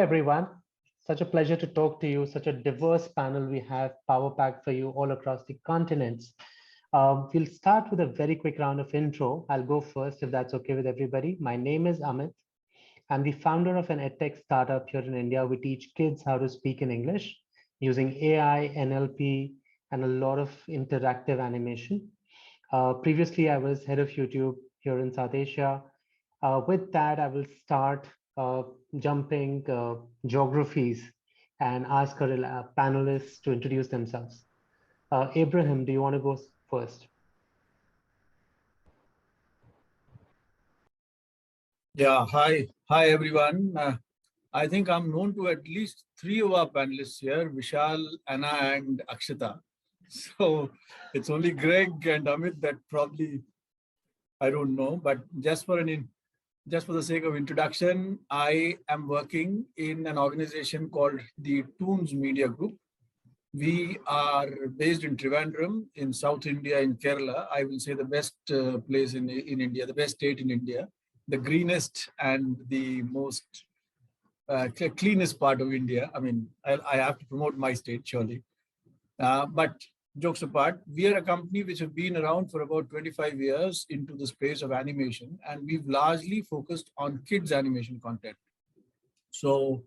everyone. Such a pleasure to talk to you. Such a diverse panel we have power packed for you all across the continents. We'll start with a very quick round of intro. I'll go first if that's okay with everybody. My name is Amit. I'm the founder of an edtech startup here in India. We teach kids how to speak in English using AI, NLP, and a lot of interactive animation. Previously, I was head of YouTube here in South Asia. With that, I will start jumping geographies and ask our panelists to introduce themselves. Abraham, do you want to go first? Yeah, hi everyone. I think I'm known to at least 3 of our panelists here, Vishal, Anna, and Akshita. So it's only Greg and Amit that probably I don't know, but just for the sake of introduction, I am working in an organization called the Toons Media Group. We are based in Trivandrum in South India, in Kerala. I will say the best place in India, the best state in India, the greenest and the most cleanest part of India. I mean, I have to promote my state, surely. But jokes apart, we are a company which have been around for about 25 years into the space of animation, and we've largely focused on kids animation content. So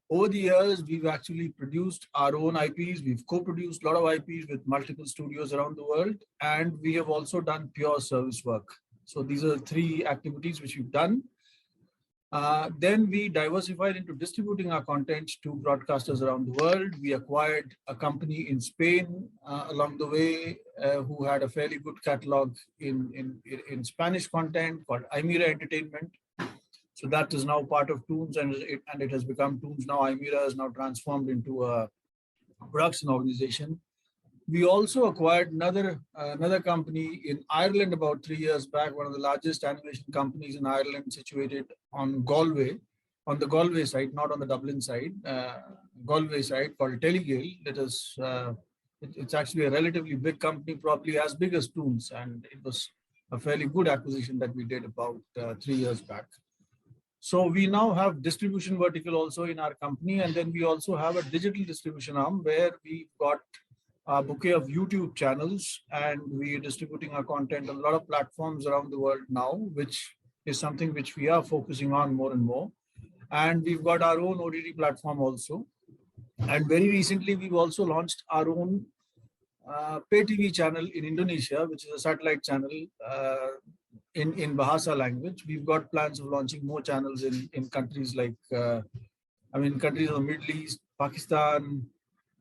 over the years, we've actually produced our own IPs. We've co-produced a lot of IPs with multiple studios around the world, and we have also done pure service work. So these are the 3 activities which we've done. Then we diversified into distributing our content to broadcasters around the world. We acquired a company in Spain along the way who had a fairly good catalog in Spanish content called Imira Entertainment. So that is now part of Toons, and it has become Toons now. Imira is now transformed into a production organization. We also acquired another company in Ireland about 3 years back, one of the largest animation companies in Ireland, situated on Galway, on the Galway side, not on the Dublin side, Galway side, called Telegale. It's actually a relatively big company, probably as big as Toons, and it was a fairly good acquisition that we did about 3 years back. So we now have distribution vertical also in our company, and then we also have a digital distribution arm where we've got a bouquet of YouTube channels, and we are distributing our content on a lot of platforms around the world now, which is something which we are focusing on more and more. And we've got our own OTT platform also. And very recently, we've also launched our own pay TV channel in Indonesia, which is a satellite channel in Bahasa language. We've got plans of launching more channels in countries like, countries of the Middle East, Pakistan,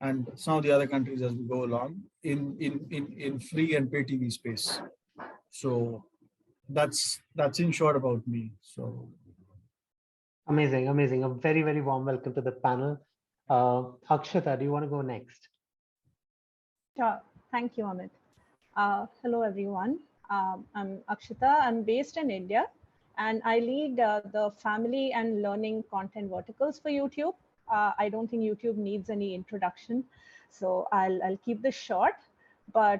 and some of the other countries as we go along in free and pay TV space. So that's in short about me. So amazing. A very, very warm welcome to the panel. Akshata, do you want to go next? Sure. Thank you, Amit. Hello, everyone. I'm Akshita. I'm based in India, and I lead the family and learning content verticals for YouTube. I don't think YouTube needs any introduction, so I'll keep this short. But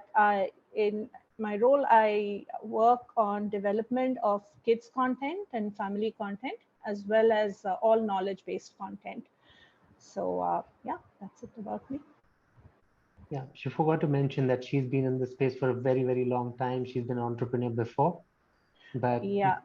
in my role, I work on development of kids content and family content, as well as all knowledge-based content. So yeah, that's it about me. Yeah, she forgot to mention that she's been in this space for a very, very long time. She's been an entrepreneur before, but yeah.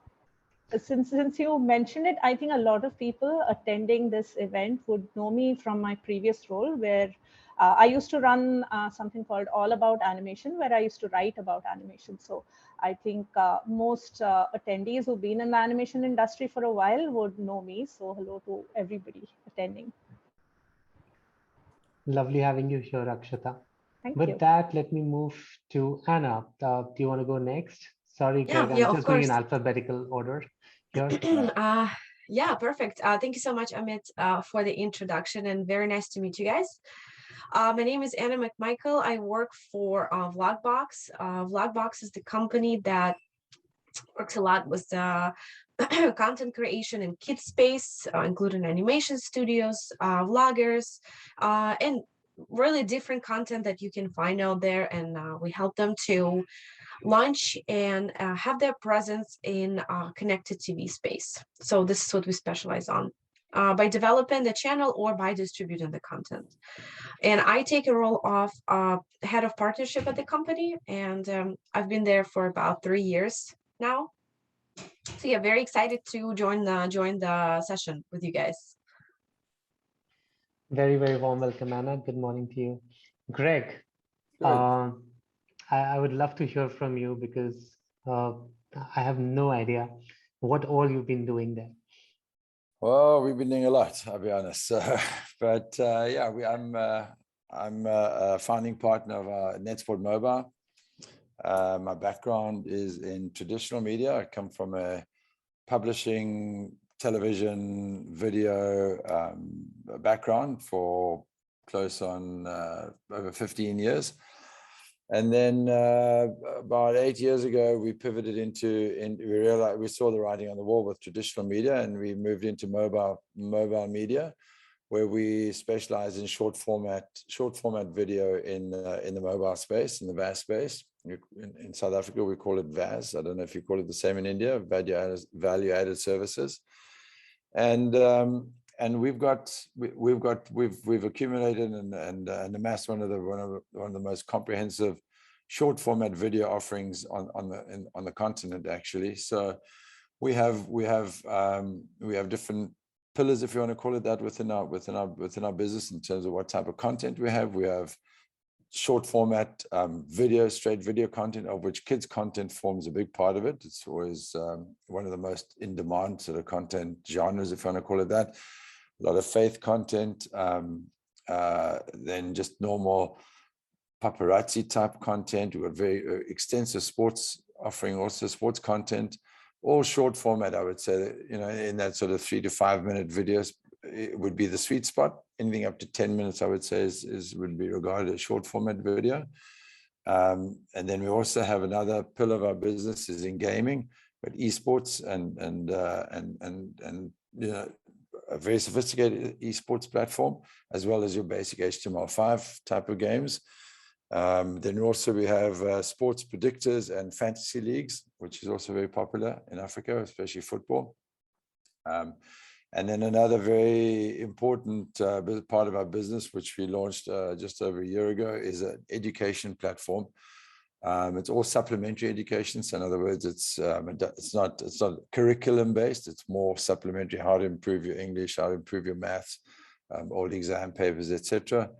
Since you mentioned it, I think a lot of people attending this event would know me from my previous role, where I used to run something called All About Animation, where I used to write about animation. So I think most attendees who've been in the animation industry for a while would know me. So hello to everybody attending. Lovely having you here, Akshata. Thank With you. that, let me move to Anna. Do you want to go next? Sorry, Greg, Yeah, I'm just going in alphabetical order here. Yeah, perfect. Thank you so much, Amit, for the introduction, and very nice to meet you guys. My name is Anna McMichael. I work for Vlogbox. Vlogbox is the company that works a lot with content creation in kids space, including animation studios, vloggers, and really different content that you can find out there. And we help them to launch and have their presence in connected TV space. So this is what we specialize on. by developing the channel or by distributing the content. And I take a role of head of partnership at the company, and I've been there for about 3 years now. So yeah, very excited to join the session with you guys. Very, very warm welcome, Anna. Good morning to you. Greg, I would love to hear from you because I have no idea what all you've been doing there. Well, we've been doing a lot, I'll be honest. But yeah, I'm a founding partner of Netsport Mobile. My background is in traditional media. I come from a publishing, television, video background for close on over 15 years. And then about 8 years ago, we pivoted we realized we saw the writing on the wall with traditional media, and we moved into mobile media, where we specialize in short format video in the mobile space, in the VAS space. In South Africa, we call it VAS. I don't know if you call it the same in India, value added services. And we've accumulated and amassed one of the most comprehensive short format video offerings on the continent, actually. So we have different pillars, if you want to call it that, within our business in terms of what type of content we have. We have short format straight video content, of which kids content forms a big part of it. It's always one of the most in demand sort of content genres, if you want to call it that. A lot of faith content, then just normal paparazzi type content. We've got very extensive sports offering, also sports content, all short format. I would say that, in that sort of 3 to 5 minute videos, it would be the sweet spot. Anything up to 10 minutes, I would say, would be regarded as short format video. And then we also have another pillar of our business is in gaming, but esports and a very sophisticated esports platform, as well as your basic HTML5 type of games. Then also we have sports predictors and fantasy leagues, which is also very popular in Africa, especially football. And then another very important part of our business, which we launched just over a year ago, is an education platform. It's all supplementary education. So in other words, it's not curriculum based. It's more supplementary, how to improve your English, how to improve your maths, old exam papers, etc.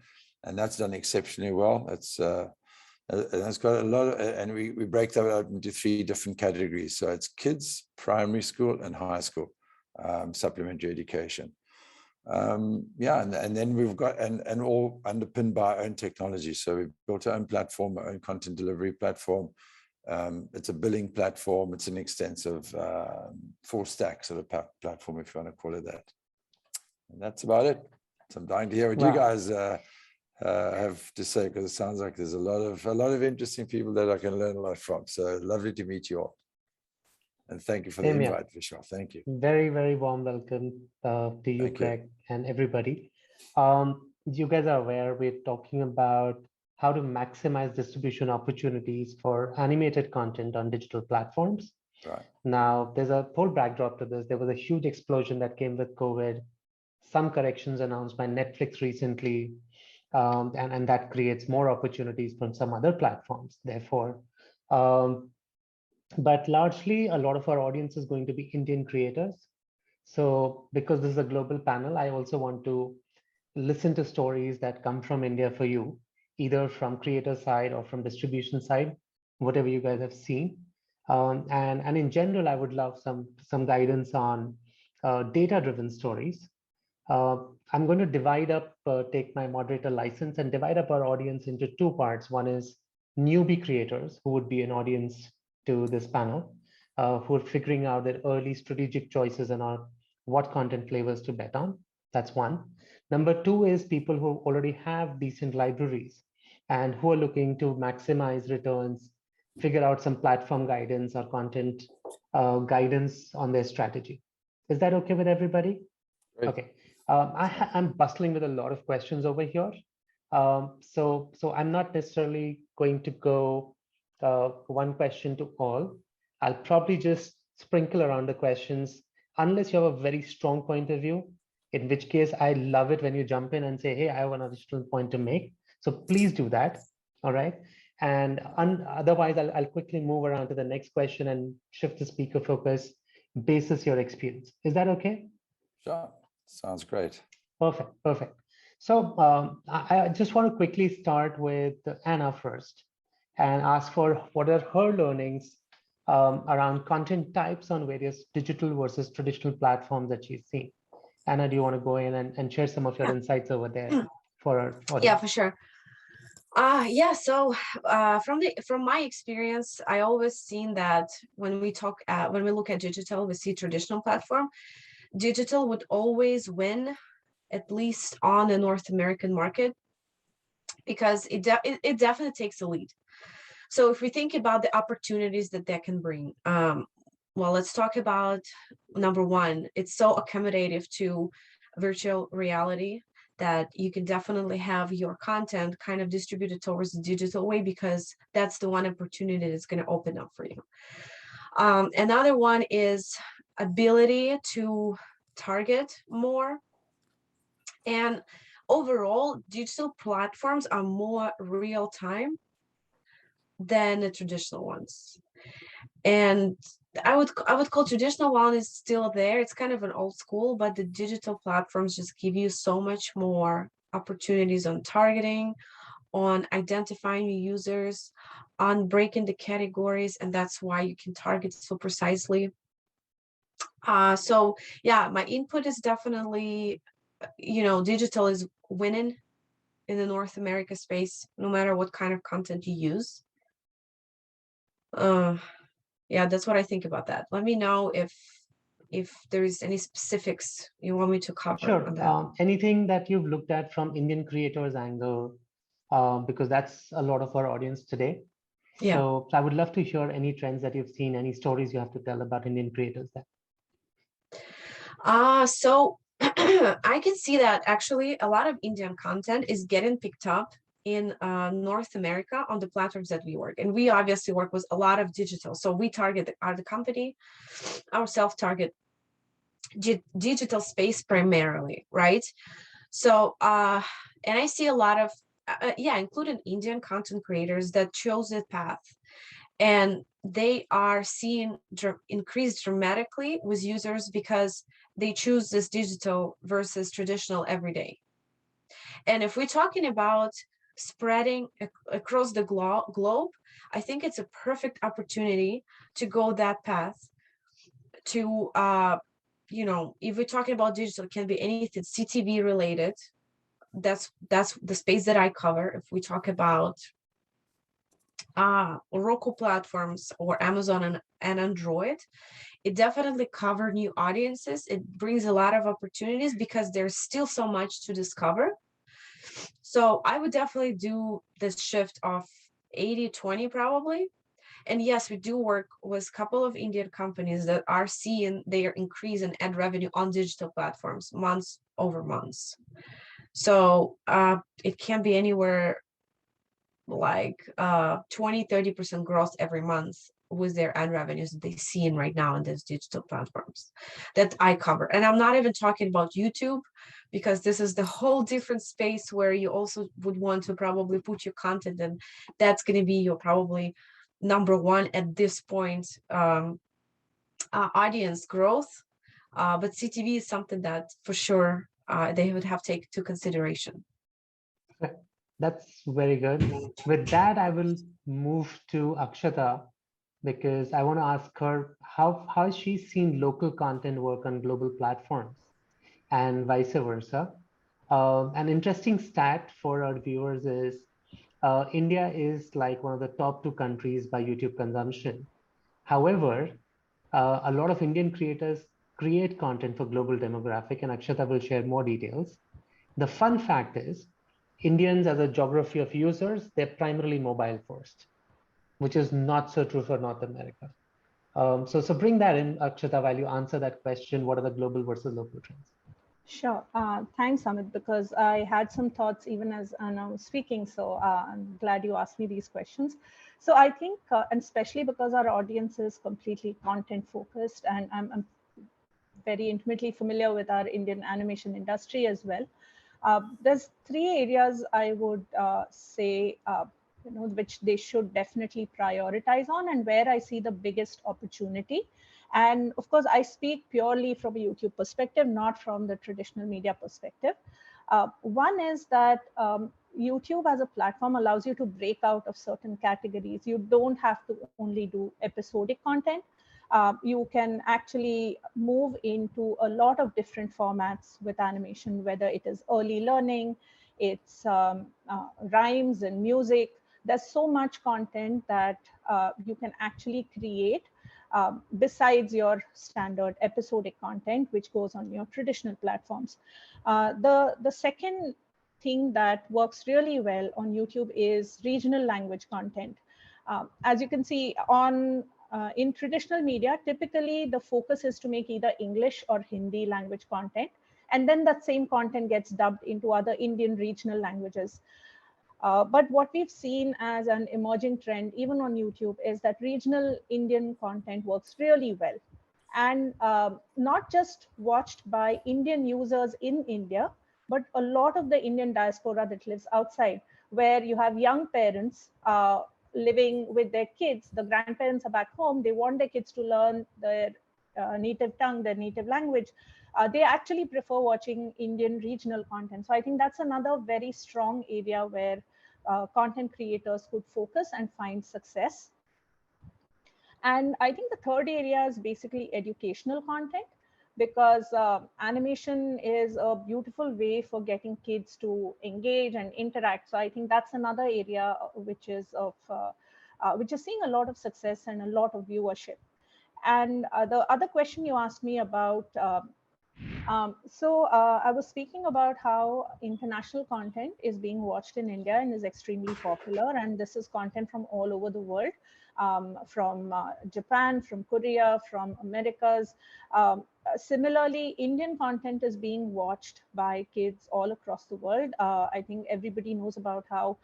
And that's done exceptionally well. It's got a lot of, and we break that out into 3 different categories. So it's kids, primary school, and high school supplementary education. Yeah, and then we've got and all underpinned by our own technology. So we've built our own platform, our own content delivery platform. It's a billing platform. It's an extensive full stack sort of platform, if you want to call it that. And that's about it. So I'm dying to hear what you guys have to say, because it sounds like there's a lot of interesting people that I can learn a lot from. So lovely to meet you all. And thank you for the invite, Vishal. Thank you. Very, very warm welcome to you, Greg, and everybody. You guys are aware we're talking about how to maximize distribution opportunities for animated content on digital platforms. Right. Now, there's a whole backdrop to this. There was a huge explosion that came with COVID, some corrections announced by Netflix recently, and that creates more opportunities from some other platforms, therefore. But largely, a lot of our audience is going to be Indian creators. So because this is a global panel, I also want to listen to stories that come from India for you, either from creator side or from distribution side, whatever you guys have seen. And in general, I would love some guidance on data-driven stories. I'm going to divide up, take my moderator license and divide up our audience into 2 parts. One is newbie creators, who would be an audience to this panel, who are figuring out their early strategic choices and what content flavors to bet on. That's one. Number 2 is people who already have decent libraries and who are looking to maximize returns, figure out some platform guidance or content guidance on their strategy. Is that okay with everybody? Great. Okay. I'm bustling with a lot of questions over here. So I'm not necessarily going to go one question to all. I'll probably just sprinkle around the questions. Unless you have a very strong point of view, in which case I love it when you jump in and say, hey, I have an additional point to make. So please do that. All right. And otherwise, I'll quickly move around to the next question and shift the speaker focus basis your experience. Is that okay? Sure. Sounds great. Perfect. Perfect. So I just want to quickly start with Anna first and ask for what are her learnings around content types on various digital versus traditional platforms that she's seen. Anna, do you want to go in and share some of your insights over there for our audience? Yeah, for sure. So from my experience, I always seen that when we look at digital, we see traditional platform. Digital would always win, at least on the North American market, because it definitely takes a lead. So if we think about the opportunities that can bring, well, let's talk about number one. It's so accommodative to virtual reality that you can definitely have your content kind of distributed towards the digital way, because that's the one opportunity that's going to open up for you. Another one is ability to target more. And overall, digital platforms are more real time than the traditional ones. And I would call traditional one is still there. It's kind of an old school, but the digital platforms just give you so much more opportunities on targeting, on identifying new users, on breaking the categories, and that's why you can target so precisely. So yeah, my input is definitely, digital is winning in the North America space, no matter what kind of content you use. Yeah, that's what I think about that. Let me know if there is any specifics you want me to cover. Sure. Anything that you've looked at from Indian creators angle, because that's a lot of our audience today. Yeah. So I would love to hear any trends that you've seen, any stories you have to tell about Indian creators there. So I can see that actually a lot of Indian content is getting picked up in North America on the platforms that we work. And we obviously work with a lot of digital. So we target the company, ourselves target digital space primarily, right? So, and I see a lot of, including Indian content creators that chose that path. And they are seeing increase dramatically with users because they choose this digital versus traditional every day. And if we're talking about spreading across the globe, I think it's a perfect opportunity to go that path to, if we're talking about digital, it can be anything CTV related. That's the space that I cover. If we talk about Roku platforms or Amazon and Android, it definitely covers new audiences. It brings a lot of opportunities because there's still so much to discover. So I would definitely do this shift of 80-20 probably. And yes, we do work with a couple of Indian companies that are seeing their increase in ad revenue on digital platforms months over months. So it can be anywhere like 20-30% growth every month with their ad revenues that they're seeing right now on these digital platforms that I cover. And I'm not even talking about YouTube, because this is the whole different space where you also would want to probably put your content, and that's going to be your probably number one at this point audience growth. But CTV is something that for sure they would have to take into consideration. That's very good. With that, I will move to Akshata, because I want to ask her how has she seen local content work on global platforms and vice versa. An interesting stat for our viewers is India is like one of the top 2 countries by YouTube consumption. However, a lot of Indian creators create content for global demographic, and Akshata will share more details. The fun fact is, Indians as a geography of users, they're primarily mobile first, which is not so true for North America. So bring that in, Akshata, while you answer that question, what are the global versus local trends? Sure. Thanks, Amit, because I had some thoughts even as I was speaking. So I'm glad you asked me these questions. So I think, and especially because our audience is completely content focused, and I'm very intimately familiar with our Indian animation industry as well. There's three areas I would say, which they should definitely prioritize on, and where I see the biggest opportunity. And of course, I speak purely from a YouTube perspective, not from the traditional media perspective. One is that YouTube as a platform allows you to break out of certain categories. You don't have to only do episodic content. You can actually move into a lot of different formats with animation, whether it is early learning, it's rhymes and music. There's so much content that you can actually create besides your standard episodic content, which goes on your traditional platforms. The second thing that works really well on YouTube is regional language content. As you can see in traditional media, typically the focus is to make either English or Hindi language content, and then that same content gets dubbed into other Indian regional languages. But what we've seen as an emerging trend, even on YouTube, is that regional Indian content works really well. And not just watched by Indian users in India, but a lot of the Indian diaspora that lives outside, where you have young parents living with their kids. The grandparents are back home. They want their kids to learn their native tongue, their native language. They actually prefer watching Indian regional content. So I think that's another very strong area where content creators could focus and find success. And I think the third area is basically educational content, because animation is a beautiful way for getting kids to engage and interact. So I think that's another area which is seeing a lot of success and a lot of viewership. And the other question you asked me about, I was speaking about how international content is being watched in India and is extremely popular. And this is content from all over the world, from Japan, from Korea, from Americas. Similarly, Indian content is being watched by kids all across the world. I think everybody knows about how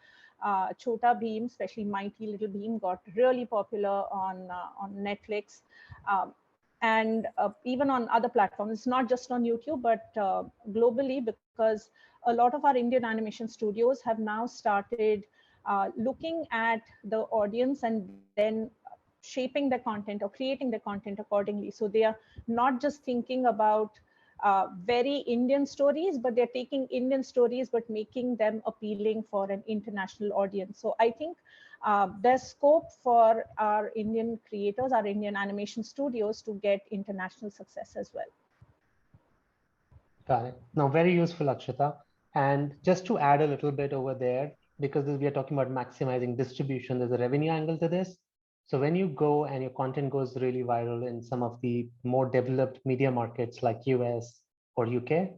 Chota Bheem, especially Mighty Little Bheem, got really popular on Netflix. And even on other platforms. It's not just on YouTube, but globally, because a lot of our Indian animation studios have now started looking at the audience and then shaping the content or creating the content accordingly. So they are not just thinking about very Indian stories, but they're taking Indian stories, but making them appealing for an international audience. So I think there's scope for our Indian creators, our Indian animation studios, to get international success as well. Got it. Now, very useful, Akshata. And just to add a little bit over there, because we are talking about maximizing distribution, there's a revenue angle to this. So when you go and your content goes really viral in some of the more developed media markets like US or UK,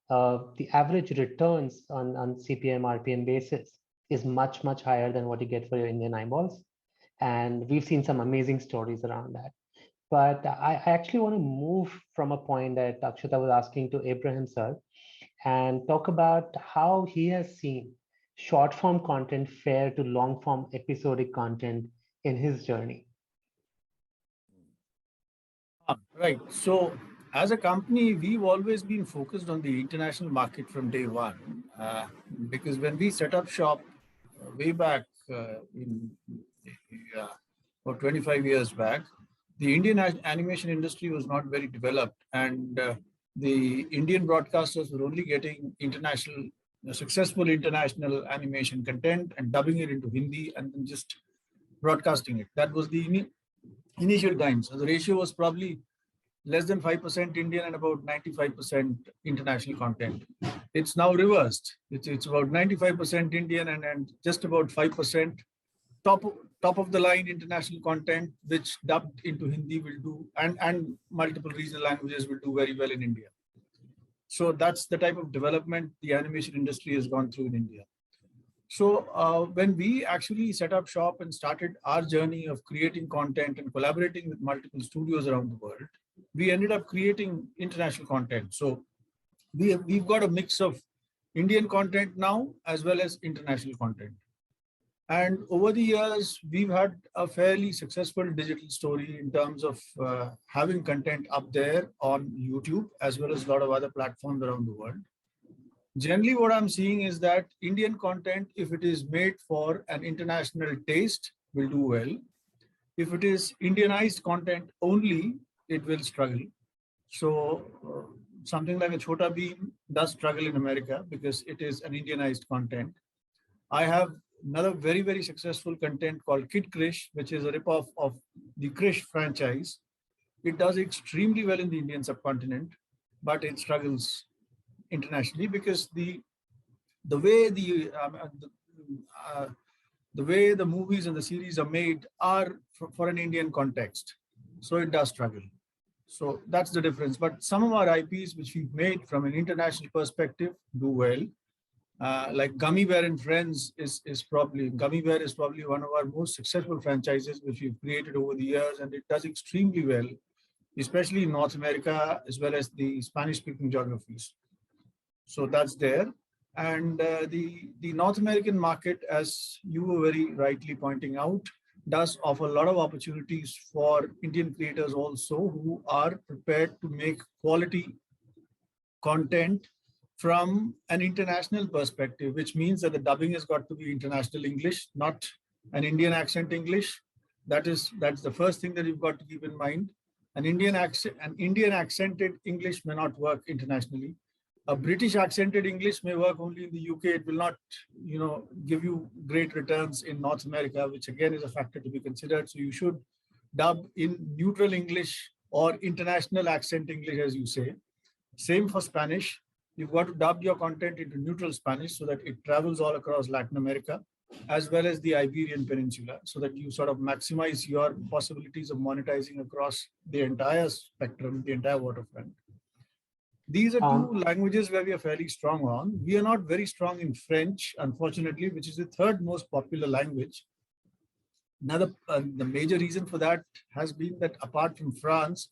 the average returns on CPM, RPM basis is much, much higher than what you get for your Indian eyeballs. And we've seen some amazing stories around that. But I actually want to move from a point that Akshata was asking to Abraham sir and talk about how he has seen short form content fare to long form episodic content in his journey. Right. So as a company, we've always been focused on the international market from day one, because when we set up shop way back about 25 years back, the Indian animation industry was not very developed, and the Indian broadcasters were only getting successful international animation content and dubbing it into Hindi and then just broadcasting it. That was the initial times. So the ratio was probably less than 5% Indian and about 95% international content. It's now reversed. It's about 95% Indian and just about 5% top of the line international content, which dubbed into Hindi will do, and multiple regional languages will do very well in India. So that's the type of development the animation industry has gone through in India. So when we actually set up shop and started our journey of creating content and collaborating with multiple studios around the world, we ended up creating international content. So we've got a mix of Indian content now as well as international content. And over the years, we've had a fairly successful digital story in terms of having content up there on YouTube, as well as a lot of other platforms around the world. Generally, what I'm seeing is that Indian content, if it is made for an international taste, will do well. If it is Indianized content only, it will struggle. So something like a Chhota Bheem does struggle in America because it is an Indianized content. I have another very, very successful content called Kid Krish, which is a ripoff of the Krish franchise. It does extremely well in the Indian subcontinent, but it struggles internationally because the way the way the movies and the series are made are for an Indian context. So it does struggle. So that's the difference. But some of our IPs, which we've made from an international perspective, do well. Like Gummy Bear and Friends Gummy Bear is probably one of our most successful franchises, which we've created over the years, and it does extremely well, especially in North America, as well as the Spanish-speaking geographies. So that's there. And the North American market, as you were very rightly pointing out, does offer a lot of opportunities for Indian creators also who are prepared to make quality content from an international perspective, which means that the dubbing has got to be international English, not an Indian accent English. That's the first thing that you've got to keep in mind. An Indian accented English may not work internationally. A British accented English may work only in the UK. It will not, give you great returns in North America, which again is a factor to be considered. So you should dub in neutral English or international accent English, as you say. Same for Spanish. You've got to dub your content into neutral Spanish so that it travels all across Latin America, as well as the Iberian Peninsula, so that you sort of maximize your possibilities of monetizing across the entire spectrum, the entire waterfront. These are two languages where we are fairly strong on. We are not very strong in French, unfortunately, which is the third most popular language. Another, the major reason for that has been that apart from France,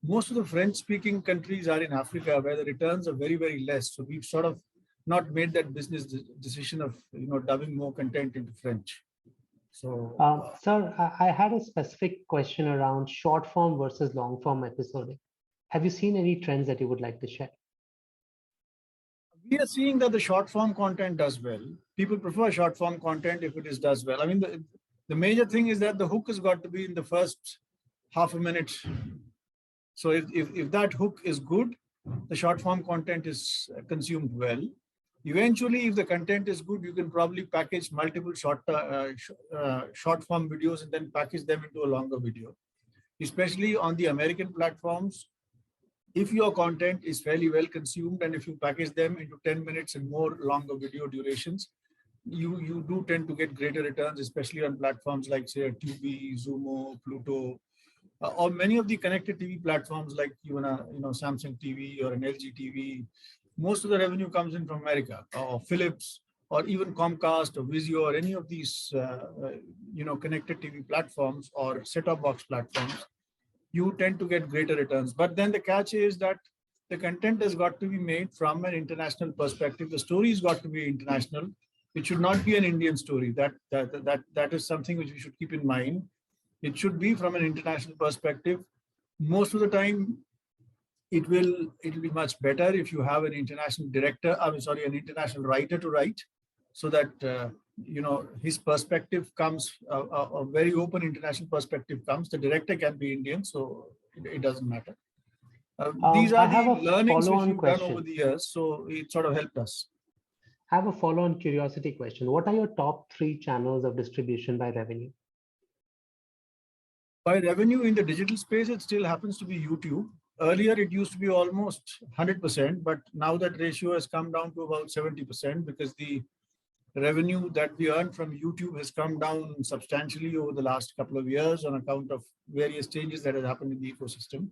most of the French-speaking countries are in Africa, where the returns are very, very less. So we've sort of not made that business decision of dubbing more content into French. So, sir, I had a specific question around short form versus long form episoding. Have you seen any trends that you would like to share? We are seeing that the short form content does well. People prefer short form content if it does well. I mean, the major thing is that the hook has got to be in the first half a minute. So if that hook is good, the short form content is consumed well. Eventually, if the content is good, you can probably package multiple short form videos and then package them into a longer video. Especially on the American platforms, if your content is fairly well consumed and if you package them into 10 minutes and more longer video durations, you do tend to get greater returns, especially on platforms like, say, Tubi, Zumo, Pluto, or many of the connected TV platforms like even Samsung TV or an LG TV. Most of the revenue comes in from America, or Philips, or even Comcast or Vizio, or any of these connected TV platforms or set-top box platforms. You tend to get greater returns. But then the catch is that the content has got to be made from an international perspective. The story has got to be international. It should not be an Indian story. That is something which we should keep in mind. It should be from an international perspective. Most of the time, it'll be much better if you have an international director, an international writer to write, so that his perspective comes, a very open international perspective comes. The director can be Indian, so it doesn't matter. These are the learnings which we've done over the years, so it sort of helped us. I have a follow-on curiosity question. What are your top 3 channels of distribution by revenue? By revenue in the digital space, it still happens to be YouTube. Earlier, it used to be almost 100%, but now that ratio has come down to about 70% because the revenue that we earn from YouTube has come down substantially over the last couple of years on account of various changes that have happened in the ecosystem.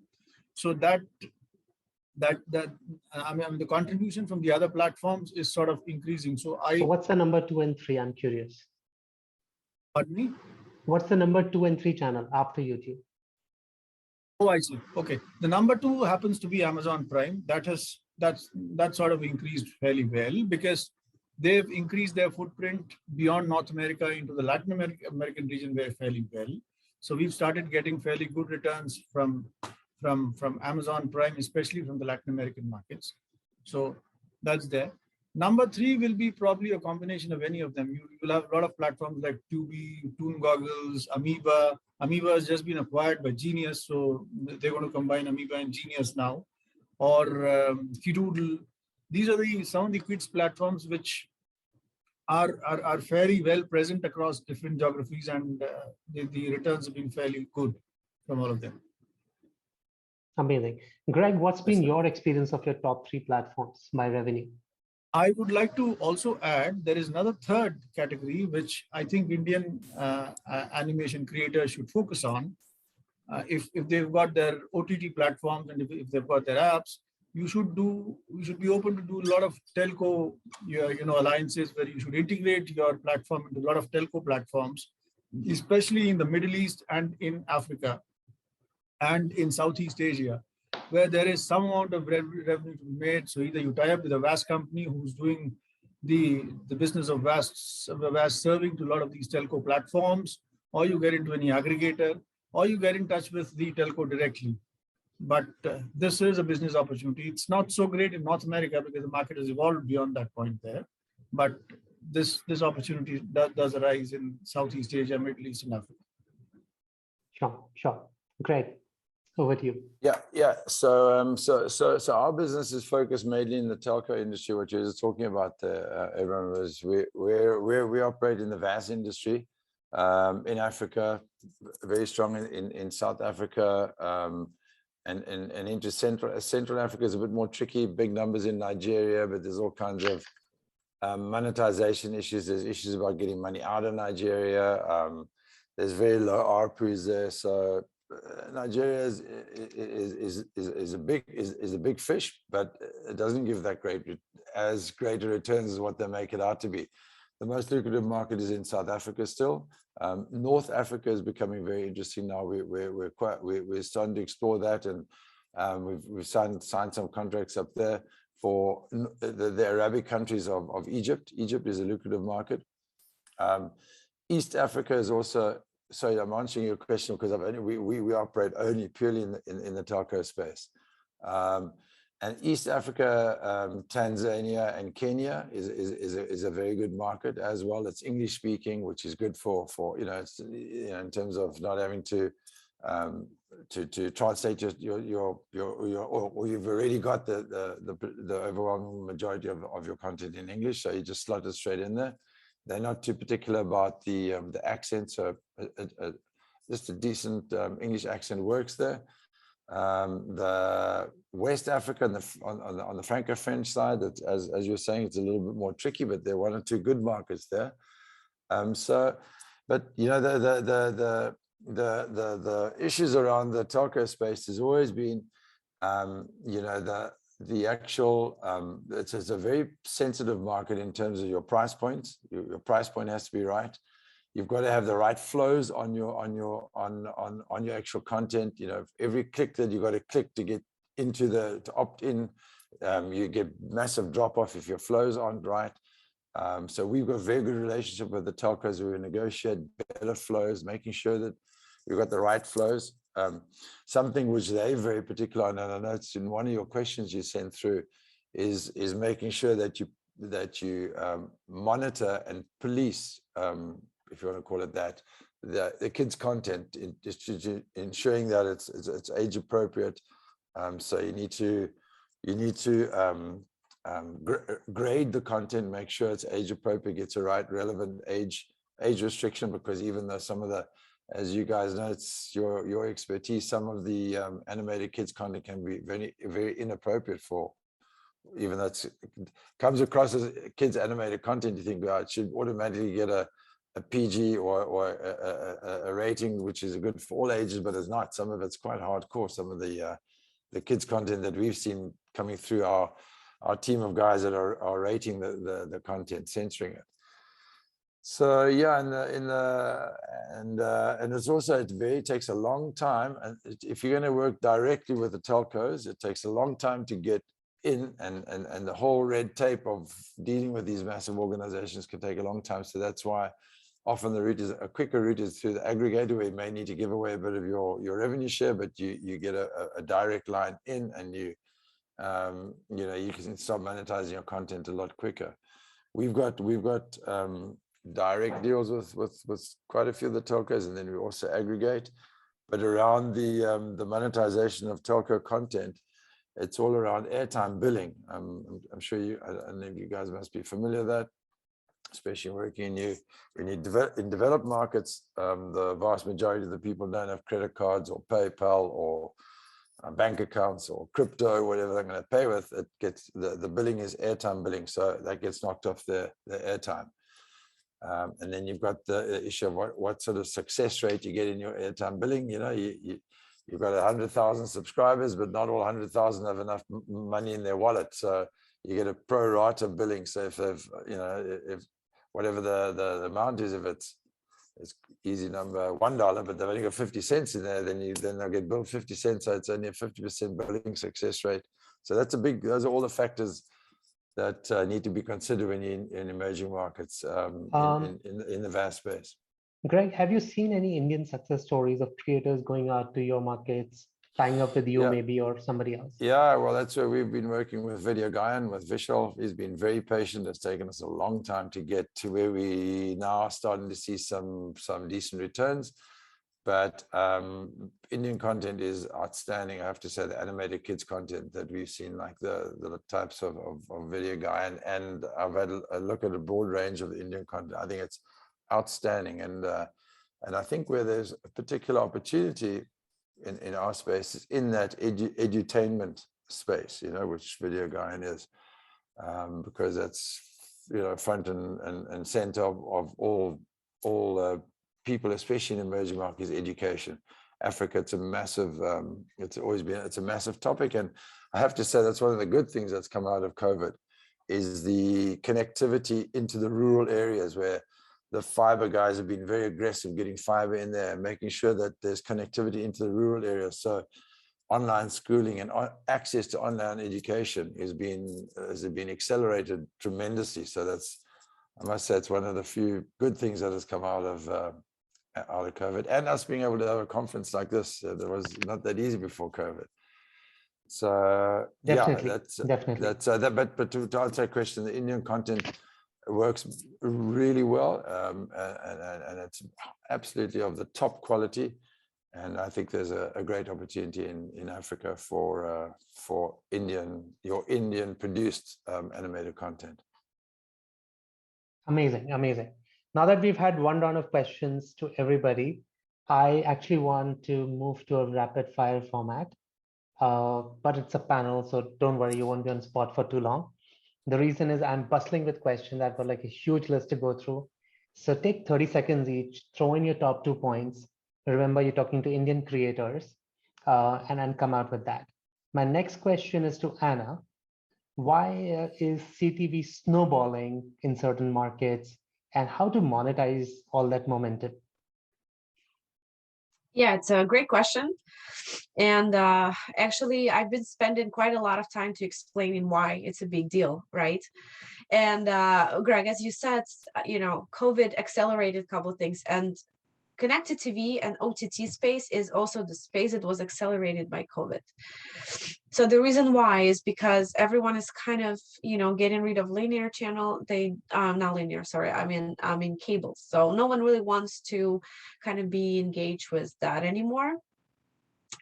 So the contribution from the other platforms is sort of increasing. So what's the number 2 and 3? I'm curious. Pardon me? What's the number 2 and 3 channel after YouTube? Oh, I see. Okay. The number 2 happens to be Amazon Prime. That's sort of increased fairly well because they've increased their footprint beyond North America into the Latin American region very fairly well. So we've started getting fairly good returns from Amazon Prime, especially from the Latin American markets. So that's there. Number 3 will be probably a combination of any of them. You will have a lot of platforms like Tubi, Toon Goggles, Amoeba. Amoeba has just been acquired by Genius, so they're going to combine Amoeba and Genius now. Or Kidoodle. These are some of the kids platforms which are fairly well present across different geographies, and the returns have been fairly good from all of them. Amazing. Greg, what's been your experience of your top 3 platforms by revenue? I would like to also add, there is another third category, which I think Indian animation creators should focus on. If they've got their OTT platforms and if they've got their apps, you should be open to do a lot of telco, alliances where you should integrate your platform into a lot of telco platforms, especially in the Middle East and in Africa and in Southeast Asia, where there is some amount of revenue to be made. So either you tie up with a VAS company who's doing the business of VAS serving to a lot of these telco platforms, or you get into any aggregator, or you get in touch with the telco directly. But this is a business opportunity. It's not so great in North America because the market has evolved beyond that point there. But this opportunity does arise in Southeast Asia, Middle East, and Africa. Sure. Great. Over to you. Yeah. So our business is focused mainly in the telco industry, which is talking about. Everyone was we operate in the VAS industry in Africa, very strong in South Africa, and into Central Africa is a bit more tricky. Big numbers in Nigeria, but there's all kinds of monetization issues. There's issues about getting money out of Nigeria. There's very low ARPUs there, so. Nigeria is a big fish, but it doesn't give that great returns as what they make it out to be. The most lucrative market is in South Africa still. North Africa is becoming very interesting now. We're starting to explore that, and we've signed some contracts up there for the Arabic countries of Egypt. Egypt is a lucrative market. East Africa is also. Sorry, I'm answering your question because we operate only purely in the telco space. And East Africa, Tanzania and Kenya is a very good market as well. It's English speaking, which is good for in terms of not having to translate or you've already got the overwhelming majority of your content in English, so you just slot it straight in there. They're not too particular about the accent, so just a decent English accent works there. The West Africa on the Franco-French side, that as you're saying, it's a little bit more tricky, but there are 1 or 2 good markets there. But the issues around the telco space has always been, the actual, it's a very sensitive market in terms of your price points. Your price point has to be right. You've got to have the right flows on your actual content. Every click that you got to click to get into to opt in, you get massive drop off if your flows aren't right. So we've got a very good relationship with the telcos. We negotiate better flows, making sure that we've got the right flows. Something which they're very particular on, and I know it's in one of your questions you sent through, is making sure that you monitor and police, if you want to call it that, the kids' content, ensuring that it's age appropriate. So you need to grade the content, make sure it's age appropriate, gets a right relevant age restriction, because even though some of the, as you guys know, it's your expertise, some of the animated kids content can be very, very inappropriate for, even though it comes across as kids animated content, you think, it should automatically get a PG or a rating, which is good for all ages, but it's not. Some of it's quite hardcore. Some of the kids content that we've seen coming through our team of guys that are rating the content, censoring it. So yeah, and it's also, it takes a long time, and if you're going to work directly with the telcos, it takes a long time to get in, and the whole red tape of dealing with these massive organizations can take a long time. So that's why often the route is a quicker route is through the aggregator, where you may need to give away a bit of your revenue share, but you get a direct line in, and you know, you can start monetizing your content a lot quicker. We've got direct deals with quite a few of the telcos, and then we also aggregate. But around the monetization of telco content, it's all around airtime billing. I'm sure I know you guys must be familiar with that, especially working in developed markets. The vast majority of the people don't have credit cards or PayPal or bank accounts or crypto, whatever they're going to pay with. It gets the billing is airtime billing, so that gets knocked off the airtime. And then you've got the issue of what sort of success rate you get in your airtime billing. You know, you've got 100,000 subscribers, but not all 100,000 have enough money in their wallet. So you get a pro rata billing. So if they've, you know, if whatever the amount is, if it's easy number $1, but they've only got 50 cents in there, then they'll get billed 50 cents. So it's only a 50% billing success rate. So that's a big, those are all the factors that need to be considered when you're in emerging markets in the VAS space. Greg, have you seen any Indian success stories of creators going out to your markets, tying up with you maybe, or somebody else? Yeah, well, that's where we've been working with Video Guyan, with Vishal. He's been very patient. It's taken us a long time to get to where we now are starting to see some decent returns. But Indian content is outstanding. I have to say, the animated kids content that we've seen, like the types of Video Guyan, and I've had a look at a broad range of the Indian content. I think it's outstanding. And I think where there's a particular opportunity in our space is in that edutainment space, you know, which Video Guyan is, because that's, you know, front and center of all people, especially in emerging markets, education. Africa, it's a massive, it's a massive topic. And I have to say, that's one of the good things that's come out of COVID, is the connectivity into the rural areas, where the fiber guys have been very aggressive getting fiber in there and making sure that there's connectivity into the rural areas. So online schooling and access to online education has been accelerated tremendously. So that's, I must say, it's one of the few good things that has come out of COVID, and us being able to have a conference like this that was not that easy before COVID. So Definitely, yeah, but to answer your question, the Indian content works really well, and it's absolutely of the top quality. And I think there's a great opportunity in Africa for your Indian produced animated content. Amazing, amazing. Now that we've had one round of questions to everybody, I actually want to move to a rapid fire format, but it's a panel, so don't worry, you won't be on spot for too long. The reason is I'm bustling with questions. I've got like a huge list to go through. So take 30 seconds each, throw in your top 2 points. Remember, you're talking to Indian creators, and come out with that. My next question is to Anna. Why is CTV snowballing in certain markets, and how to monetize all that momentum? Yeah, it's a great question. And actually, I've been spending quite a lot of time to explaining why it's a big deal, right? And Greg, as you said, you know, COVID accelerated a couple of things, and connected TV and OTT space is also the space that was accelerated by COVID. So the reason why is because everyone is kind of, you know, getting rid of linear channel. They not linear, sorry, I mean cables. So no one really wants to kind of be engaged with that anymore.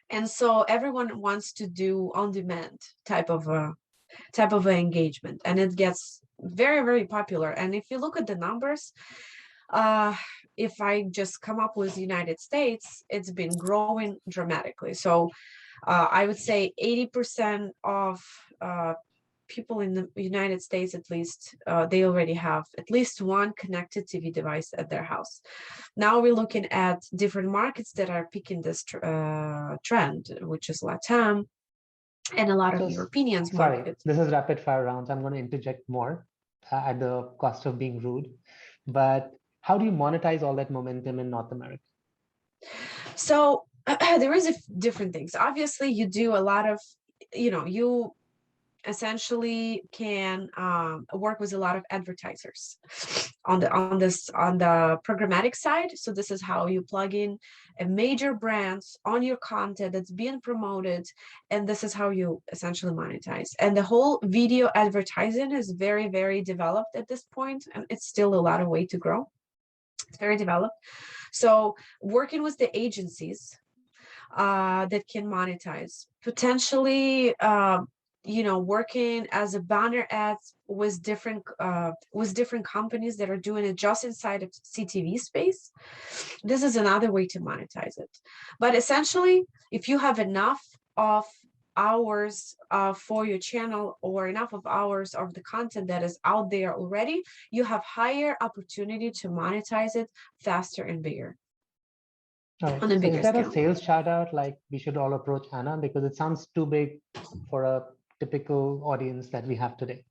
And so everyone wants to do on-demand type of engagement, and it gets very, very popular. And if you look at the numbers, if I just come up with the United States, it's been growing dramatically. So I would say 80% of people in the United States, at least, they already have at least one connected TV device at their house. Now we're looking at different markets that are picking this trend, which is LATAM and a lot of Europeans. Sorry, this is rapid fire rounds. I'm going to interject more at the cost of being rude. But how do you monetize all that momentum in North America? So there is different things. Obviously, you do a lot of, you know, essentially can work with a lot of advertisers on the programmatic side. So this is how you plug in a major brands on your content that's being promoted, and this is how you essentially monetize. And the whole video advertising is very, very developed at this point, and it's still a lot of way to grow. It's very developed. So working with the agencies that can monetize, potentially working as a banner ads with different companies that are doing it just inside of CTV space. This is another way to monetize it. But essentially, if you have enough of hours for your channel, or enough of hours of the content that is out there already, you have higher opportunity to monetize it faster and bigger. Right. On a So bigger is that scale. a sales shout out like we should all approach Anna, because it sounds too big for a typical audience that we have today?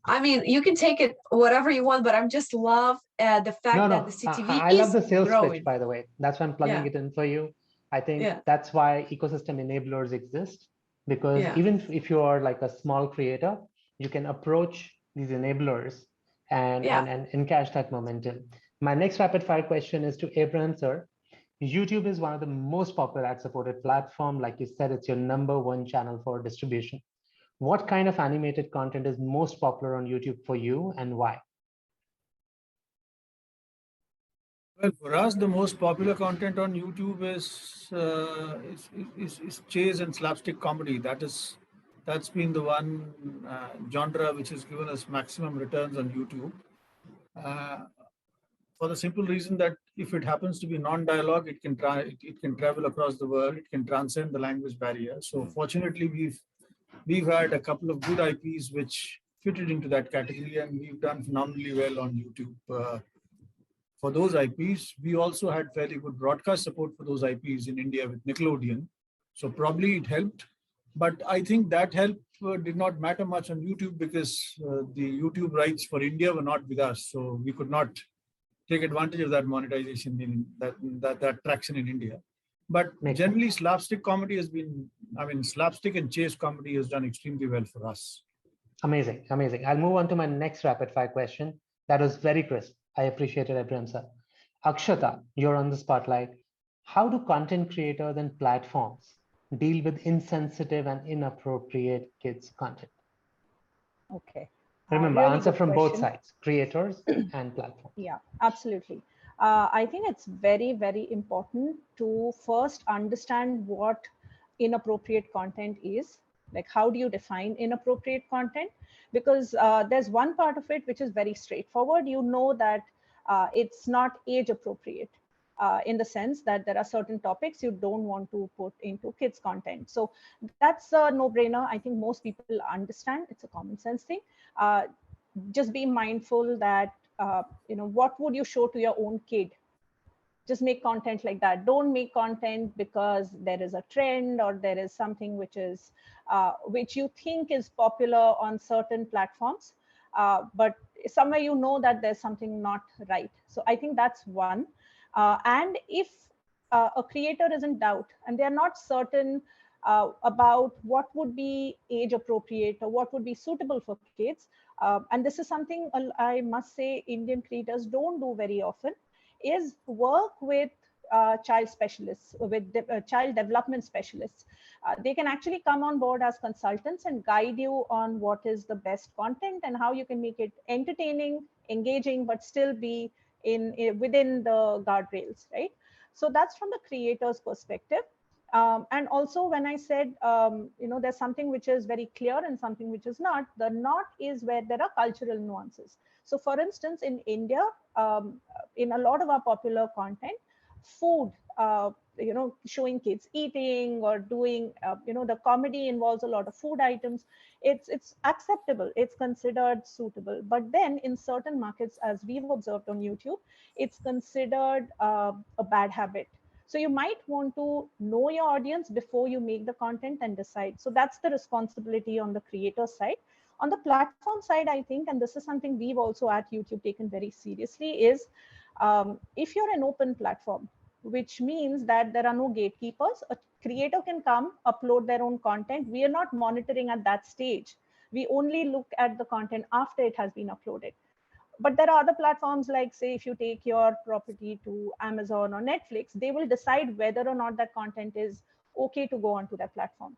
I mean, you can take it whatever you want, but I'm just love the fact that the CTV I love the is sales growing. pitch, by the way. That's why I'm plugging Yeah. it in for you. I think Yeah. that's why ecosystem enablers exist, because Yeah. even if you are like a small creator, you can approach these enablers and encash that momentum. My next rapid fire question is to Abraham, sir. YouTube is one of the most popular ad supported platform. Like you said, it's your #1 channel for distribution. What kind of animated content is most popular on YouTube for you, and why? Well, for us, the most popular content on YouTube is chase and slapstick comedy. That's been the one genre which has given us maximum returns on YouTube. For the simple reason that if it happens to be non-dialogue, it can travel across the world. It can transcend the language barrier. So fortunately, we've had a couple of good IPs which fitted into that category, and we've done phenomenally well on YouTube. For those IPs, we also had fairly good broadcast support for those IPs in India with Nickelodeon. So probably it helped. But I think that help did not matter much on YouTube, because the YouTube rights for India were not with us. So we could not take advantage of that monetization in that traction in India. But generally, slapstick comedy has been, slapstick and chase comedy has done extremely well for us. Amazing, amazing. I'll move on to my next rapid fire question. That was very crisp. I appreciate it, Abraham, sir. Akshata, you're on the spotlight. How do content creators and platforms deal with insensitive and inappropriate kids content? Okay. Remember, Really answer good from both question. sides, creators and platforms. Yeah, absolutely. I think it's very, very important to first understand what inappropriate content is. Like, how do you define inappropriate content? Because there's one part of it which is very straightforward. You know that it's not age appropriate. In the sense that there are certain topics you don't want to put into kids content. So that's a no-brainer. I think most people understand. It's a common sense thing. Just be mindful that, what would you show to your own kid? Just make content like that. Don't make content because there is a trend or there is something which is, which you think is popular on certain platforms. But somewhere you know that there's something not right. So I think that's one. And if a creator is in doubt and they're not certain about what would be age appropriate or what would be suitable for kids, and this is something I must say Indian creators don't do very often, is work with child specialists, with child development specialists. They can actually come on board as consultants and guide you on what is the best content and how you can make it entertaining, engaging, but still be within the guardrails, right? So that's from the creator's perspective. And also when I said, there's something which is very clear and something which is not, the not is where there are cultural nuances. So for instance, in India, in a lot of our popular content, food, showing kids eating or doing, the comedy involves a lot of food items. It's acceptable, it's considered suitable. But then in certain markets, as we've observed on YouTube, it's considered a bad habit. So you might want to know your audience before you make the content and decide. So that's the responsibility on the creator side. On the platform side, I think, and this is something we've also at YouTube taken very seriously, is if you're an open platform, which means that there are no gatekeepers. A creator can come, upload their own content. We are not monitoring at that stage. We only look at the content after it has been uploaded. But there are other platforms, like say, if you take your property to Amazon or Netflix, they will decide whether or not that content is okay to go onto that platform.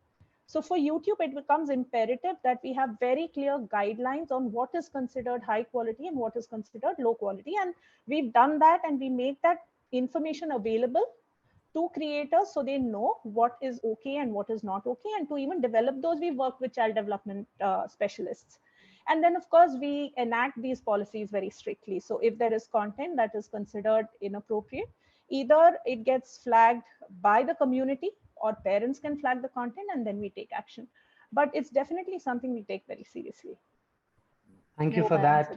So for YouTube, it becomes imperative that we have very clear guidelines on what is considered high quality and what is considered low quality. And we've done that, and we make that information available to creators so they know what is okay and what is not okay. And to even develop those, we work with child development specialists. And then, of course, we enact these policies very strictly. So if there is content that is considered inappropriate, either it gets flagged by the community, or parents can flag the content, and then we take action. But it's definitely something we take very seriously. Thank you for that.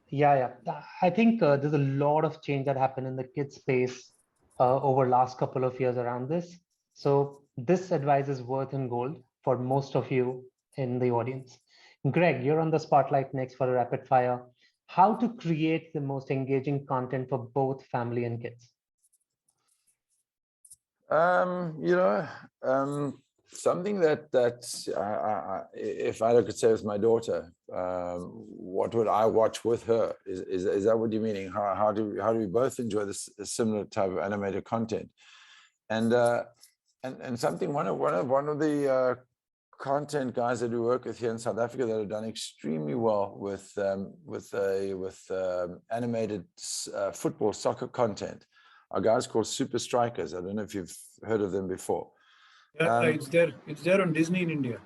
Yeah. I think there's a lot of change that happened in the kids space over last couple of years around this. So this advice is worth in gold for most of you in the audience. Greg, you're on the spotlight next for a rapid fire. How to create the most engaging content for both family and kids? Something that if I could say with my daughter, what would I watch with her? Is that what you're meaning? How do we both enjoy this similar type of animated content? And something one of the content guys that we work with here in South Africa that have done extremely well with animated football soccer content are guys called Super Strikers. I don't know if you've heard of them before. Yeah, it's there on Disney in India.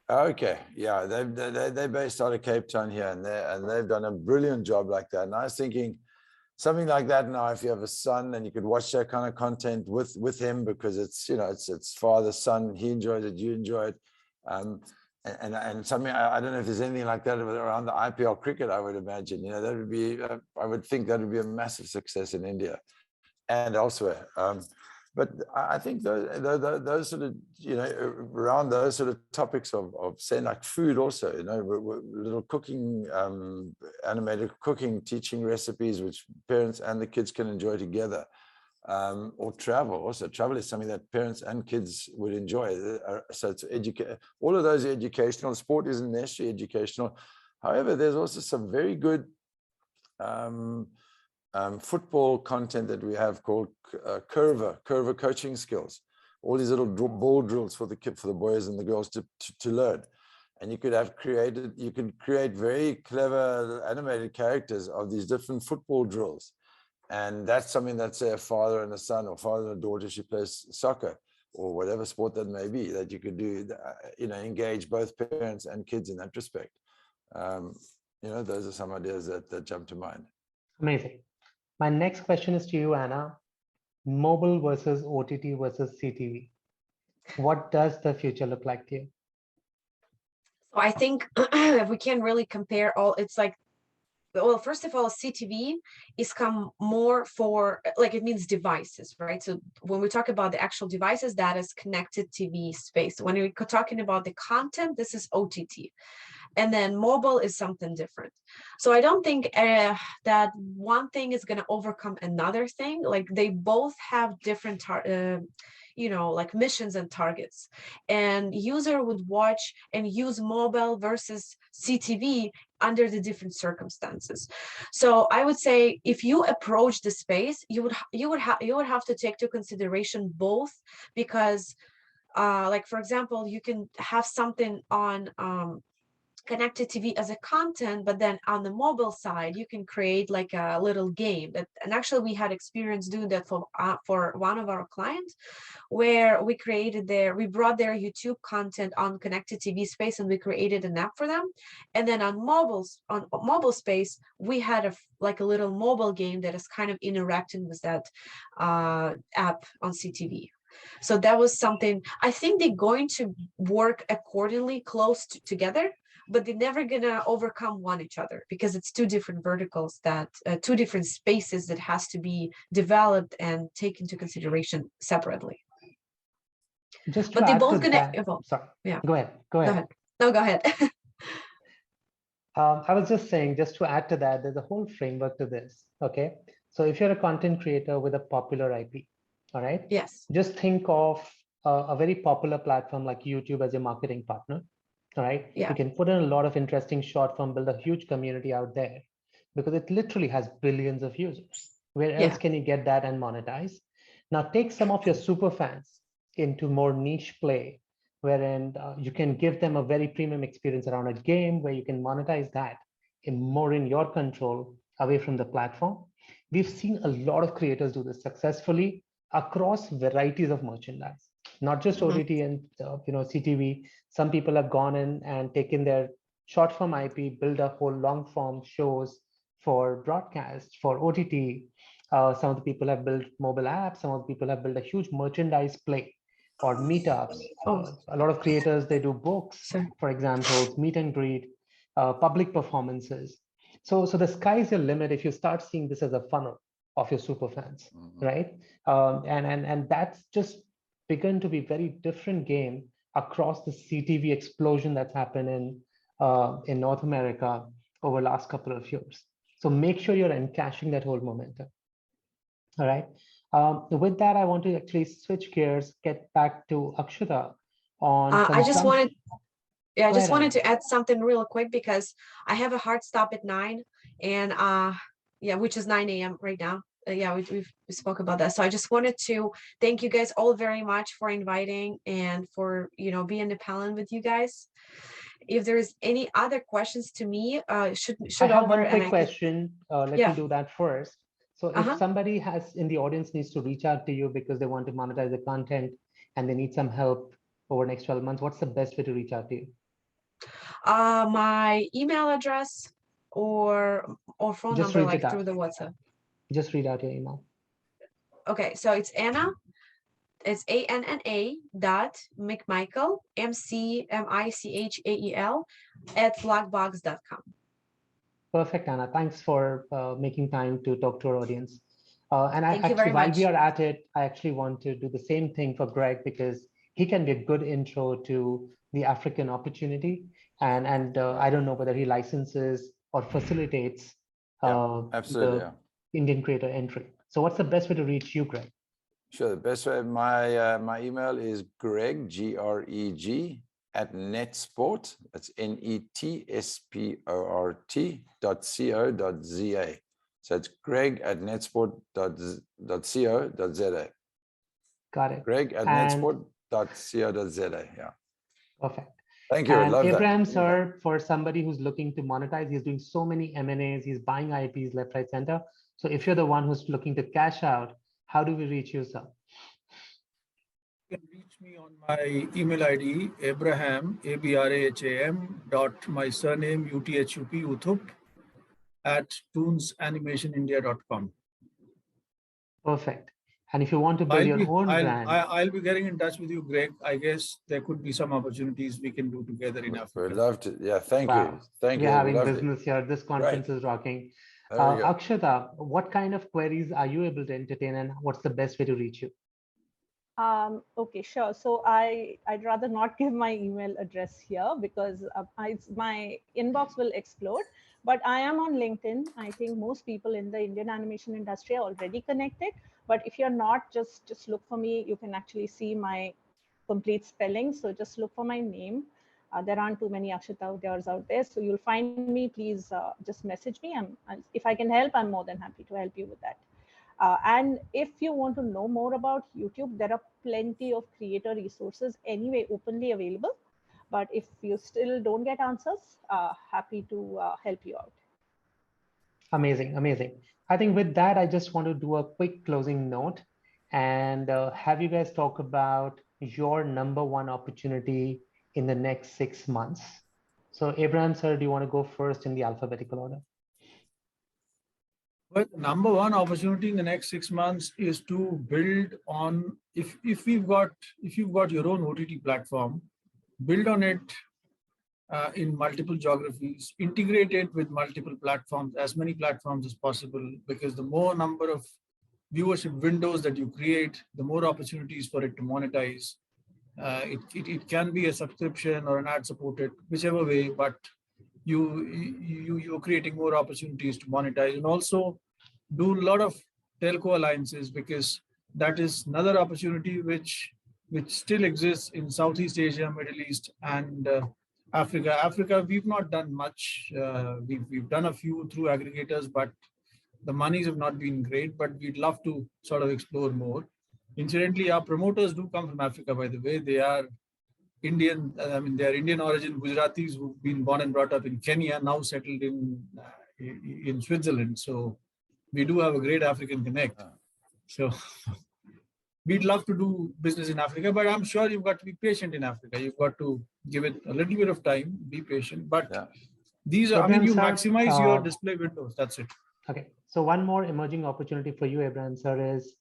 Okay, yeah, they're based out of Cape Town here, and they've done a brilliant job like that. And I was thinking something like that now, if you have a son and you could watch that kind of content with him, because it's it's father son, he enjoys it, you enjoy it, and something I don't know if there's anything like that around the IPL cricket. I would imagine that would be I would think that would be a massive success in India and elsewhere. But I think those sort of, around those sort of topics of saying like food also, little cooking, animated cooking, teaching recipes, which parents and the kids can enjoy together. Or travel. Also, travel is something that parents and kids would enjoy. So it's all of those are educational. Sport isn't necessarily educational. However, there's also some very good football content that we have called curver coaching skills. All these little ball drills for the boys and the girls to learn. And you could create very clever animated characters of these different football drills. And that's something that, say, a father and a son or father and a daughter, she plays soccer or whatever sport that may be, that you could do, engage both parents and kids in that respect. Those are some ideas that jump to mind. Amazing. My next question is to you, Anna. Mobile versus OTT versus CTV. What does the future look like to you? So I think we can really compare all. It's like, well, first of all, CTV is come more for, like, it means devices, right? So when we talk about the actual devices, that is connected TV space. When we're talking about the content, this is OTT. And then mobile is something different. So I don't think that one thing is going to overcome another thing. Like, they both have different like missions and targets, and user would watch and use mobile versus CTV under the different circumstances. So I would say, if you approach the space, you would have to take to consideration both, because like, for example, you can have something on connected TV as a content, but then on the mobile side, you can create like a little game and actually we had experience doing that for one of our clients, where we brought their YouTube content on connected TV space, and we created an app for them. And then on mobile space, we had a little mobile game that is kind of interacting with that app on CTV. So that was something, I think they're going to work accordingly, close together, but they're never gonna overcome each other, because it's two different verticals, that two different spaces that has to be developed and taken into consideration separately. But they're both gonna evolve. Sorry. Yeah. Go ahead. No, go ahead. I was just saying, just to add to that, there's a whole framework to this. Okay. So if you're a content creator with a popular IP, all right, Yes. just think of a very popular platform like YouTube as your marketing partner. All right. Yeah. You can put in a lot of interesting short form, build a huge community out there because it literally has billions of users. Where else Yeah. can you get that and monetize? Now take some of your super fans into more niche play, wherein you can give them a very premium experience around a game where you can monetize that more in your control away from the platform. We've seen a lot of creators do this successfully across varieties of merchandise, not just Mhm. OTT and CTV. Some people have gone in and taken their short form IP, build a whole long form shows for broadcast, for OTT. Some of the people have built mobile apps. Some of the people have built a huge merchandise play or meetups. Oh, A lot of creators, they do books, sorry. for example, meet and greet, public performances. So the sky's your limit if you start seeing this as a funnel of your super fans, right? And that's just begun to be very different game across the CTV explosion that's happened in North America over the last couple of years. So make sure you're encashing that whole momentum. All right. With that, I want to actually switch gears, get back to Akshita on I just wanted, yeah, I Go just ahead, wanted Anna. to add something real quick because I have a hard stop at 9 and yeah, which is 9 a.m. right now. Yeah, we spoke about that. So I just wanted to thank you guys all very much for inviting and for, being the panel with you guys. If there's any other questions to me, shoot I have over one and quick I can, question. Let me yeah. do that first. So if Uh-huh. somebody has in the audience needs to reach out to you because they want to monetize the content and they need some help over the next 12 months, what's the best way to reach out to you? My email address or phone Just number, read like it through out. the WhatsApp. Just read out your email. Okay, so it's Anna. It's ANNA dot McMichael, MCMICHAEL @vlogbox.com. Perfect, Anna. Thanks for making time to talk to our audience. And I Thank you actually, very while we much. are at it, I actually want to do the same thing for Greg because he can be a good intro to the African opportunity. And I don't know whether he licenses or facilitates Absolutely. the Indian creator entry. So what's the best way to reach you, Greg? Sure. The best way, my email is Greg, GREG, @netsport. That's netsport.co.za. So it's Greg @netsport.co.za. Got it. Greg And @netsport.co.za. Yeah. perfect. Thank you. I And love Abraham, that. sir, for somebody who's looking to monetize, he's doing so many M&As, he's buying IPs left, right, center. So if you're the one who's looking to cash out, how do we reach you, sir? You can reach me on my email ID, Abraham, ABRAHAM, dot my surname, UTHUP, Uthup, @toonsanimationindia.com. Perfect. And if you want to build your own brand, I'll be getting in touch with you, Greg. I guess there could be some opportunities we can do together in Africa. We'd love to. Yeah. Thank you. wow, Thank we're you. having Lovely. business here. This conference is rocking. There we go. Akshata, what kind of queries are you able to entertain and what's the best way to reach you? Okay, sure. So I'd rather not give my email address here because my inbox will explode. But I am on LinkedIn. I think most people in the Indian animation industry are already connected. But if you're not, just look for me. You can actually see my complete spelling. So just look for my name. There aren't too many Akshita Udyars out there. So you'll find me. Please just message me. If I can help, I'm more than happy to help you with that. And if you want to know more about YouTube, there are plenty of creator resources anyway openly available. But if you still don't get answers, happy to help you out. Amazing, amazing. I think with that, I just want to do a quick closing note and have you guys talk about your number one opportunity in the next 6 months. So Abraham, sir, do you want to go first in the alphabetical order? Well, number one opportunity in the next 6 months is to build on, if you've got your own OTT platform, build on it in multiple geographies, integrate it with multiple platforms, as many platforms as possible, because the more number of viewership windows that you create, the more opportunities for it to monetize. It can be a subscription or an ad supported, whichever way, but you're creating more opportunities to monetize. And also do a lot of telco alliances, because that is another opportunity which still exists in Southeast Asia, Middle East, and Africa. Africa, we've not done much. We've done a few through aggregators, but the monies have not been great. But we'd love to sort of explore more. Incidentally, our promoters do come from Africa, by the way. They are Indian. I mean, they are Indian origin Gujaratis who've been born and brought up in Kenya, now settled in Switzerland. So we do have a great African connect. So we'd love to do business in Africa, but I'm sure you've got to be patient in Africa. You've got to give it a little bit of time, be patient. But these are, I mean, you maximize your display windows. That's it. Okay. So one more emerging opportunity for you, Abraham sir, is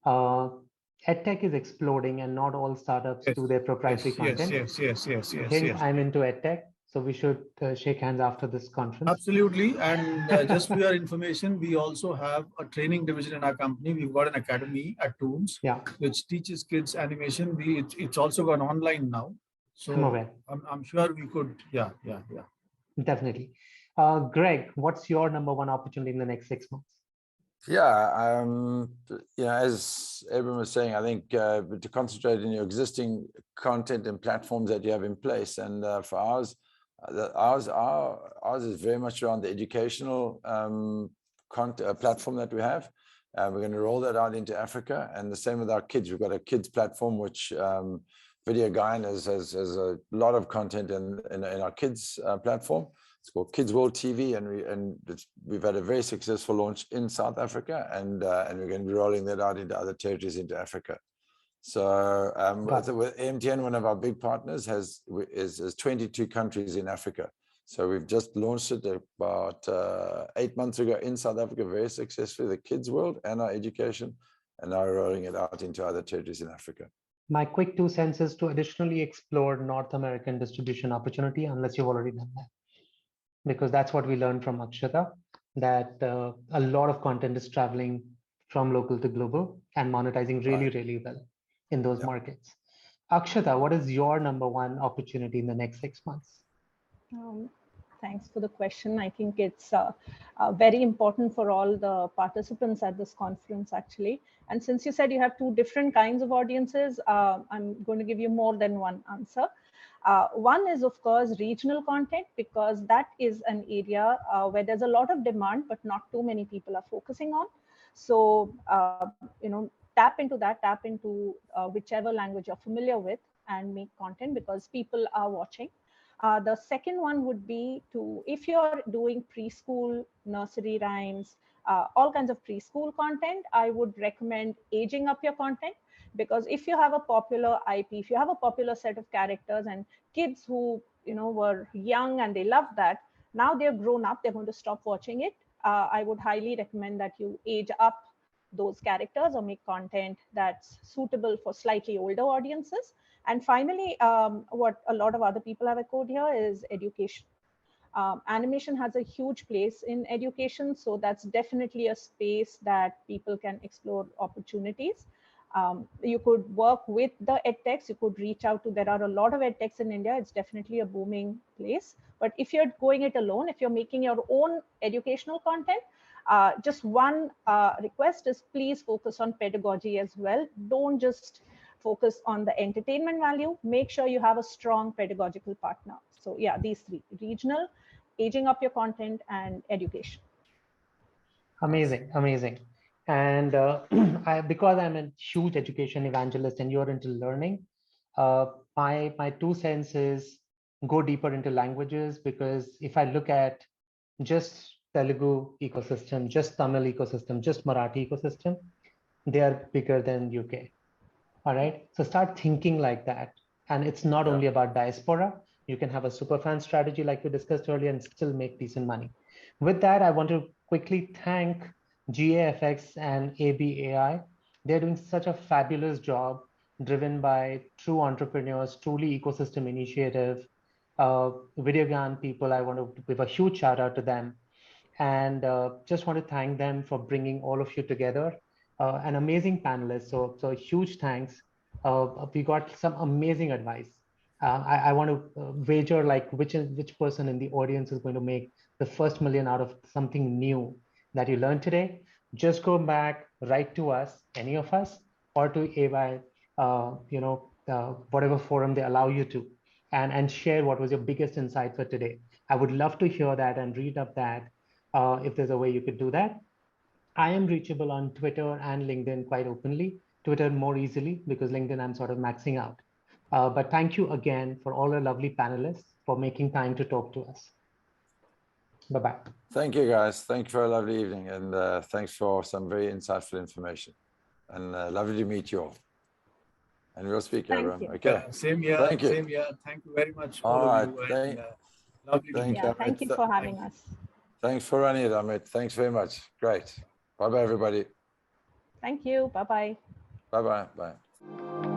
EdTech is exploding and not all startups do their proprietary content. Yes. I'm into EdTech. So we should shake hands after this conference. Absolutely. And just for your information, we also have a training division in our company. We've got an academy at Toons, which teaches kids animation. It's also gone online now. So I'm aware. I'm sure we could, Definitely. Greg, what's your number one opportunity in the next 6 months? As Abram was saying, I think to concentrate on your existing content and platforms that you have in place. And for ours is very much around the educational platform that we have. We're going to roll that out into Africa, and the same with our kids. We've got a kids platform, which Video Guyan has a lot of content in our kids platform. It's called Kids World TV, and we've had a very successful launch in South Africa, and we're going to be rolling that out into other territories into Africa. So with MTN, one of our big partners is 22 countries in Africa. So we've just launched it about 8 months ago in South Africa, very successfully, the Kids World and our education, and now we're rolling it out into other territories in Africa. My quick 2 cents is to additionally explore North American distribution opportunity, unless you've already done that. Because that's what we learned from Akshata, that a lot of content is traveling from local to global and monetizing really well in those markets. Akshata, what is your number one opportunity in the next 6 months? Thanks for the question. I think it's very important for all the participants at this conference, actually. And since you said you have 2 different kinds of audiences, I'm going to give you more than one answer. One is, of course, regional content, because that is an area where there's a lot of demand, but not too many people are focusing on. So, tap into that, tap into whichever language you're familiar with and make content, because people are watching. The second one would be if you're doing preschool, nursery rhymes, all kinds of preschool content, I would recommend aging up your content. Because if you have a popular IP, if you have a popular set of characters and kids who were young and they love that, now they're grown up, they're going to stop watching it. I would highly recommend that you age up those characters or make content that's suitable for slightly older audiences. And finally, what a lot of other people have echoed here is education. Animation has a huge place in education, so that's definitely a space that people can explore opportunities. You could work with the edtechs, you could reach out to, there are a lot of edtechs in India, it's definitely a booming place. But if you're going it alone, if you're making your own educational content, just one request is please focus on pedagogy as well. Don't just focus on the entertainment value, make sure you have a strong pedagogical partner. So yeah, these 3, regional, aging up your content, and education. Amazing. And because I'm a huge education evangelist and you're into learning, my 2 cents is go deeper into languages, because if I look at just Telugu ecosystem, just Tamil ecosystem, just Marathi ecosystem, they are bigger than UK. All right. So start thinking like that. And it's not only about diaspora. You can have a super fan strategy like we discussed earlier and still make decent money. With that, I want to quickly thank GAFX and ABAI. They're doing such a fabulous job, driven by true entrepreneurs, truly ecosystem initiative. Video Guyan people, I want to give a huge shout out to them. And just want to thank them for bringing all of you together. An amazing panelist. So huge thanks. We got some amazing advice. I want to wager like which person in the audience is going to make the first million out of something new that you learned today. just go back, write to us, any of us, or to AY, whatever forum they allow you to, and share what was your biggest insight for today. I would love to hear that and read up that if there's a way you could do that. I am reachable on Twitter and LinkedIn quite openly. Twitter more easily because LinkedIn I'm sort of maxing out. But thank you again for all our lovely panelists for making time to talk to us. Bye-bye. Thank you, guys. Thank you for a lovely evening. And thanks for some very insightful information. And lovely to meet you all. And we'll speak, Thank everyone. you. Okay. Same here. Thank you. Same here. Thank you very much, All all right. of you. And, lovely to meet Yeah, you. thank you for having us. Thanks for running it, Amit. Thanks very much. Great. Bye-bye, everybody. Thank you. Bye-bye. Bye-bye. Bye.